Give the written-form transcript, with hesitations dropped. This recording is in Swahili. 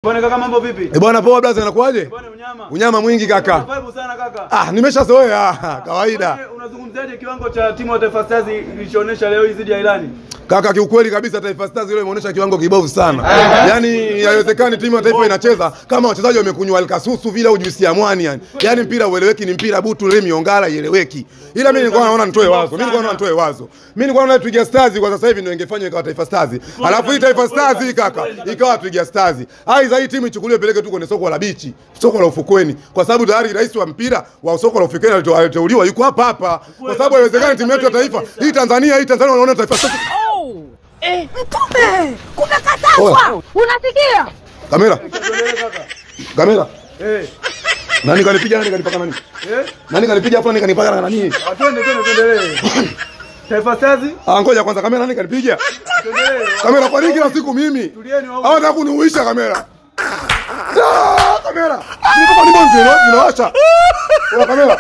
Bwana kaka, mambo vipi? Bwana poa blaza, inakuaje? Bwana unyama. Unyama mwingi kaka. Vibe sana kaka. Nimeshazoea kawaida. Unazungumziaje kiwango cha timu ya Taifa Stars ilichoonyesha leo dhidi ya Irani? Kaka, kiukweli kabisa Taifa Stars leo imeonyesha kiwango kibovu sana. Yaani haiwezekani timu ya taifa inacheza kama wachezaji wamekunywa alkasusu vile au juisi ya mwani yani. Yaani mpira ueleweki, ni mpira butu Remi Ongala ieleweki. Ila mimi nilikuwa naona nitoe wazo. Mimi nilikuwa naona Twiga Stars kwa sasa hivi ndio ingefanywa ikawa Taifa Stars. Alafu hii Taifa Stars hii kaka ikawa Twiga Stars. Aiza hii timu ichukuliwe peleke tu kwenye soko la bichi, soko la ufukweni, kwa sababu tayari rais wa mpira wa soko la ufukweni aliteuliwa yuko hapa. Kwa sababu haiwezekani timu yetu ya taifa hii Tanzania wanaona Taifa Stars. Mtume, kumekatazwa. Unasikia? Kamera. Nani kanipiga, nani kanipaka nani? Nani kanipiga hapo, nani kanipaka na nani? Tuendelee. Taifa Stars? Ngoja kwanza, kamera nani kanipiga? Kamera kwa nini kila siku mimi? Hao nataka kuniuisha kamera. Kamera. Niko kwa nini mbona unawasha? Kamera.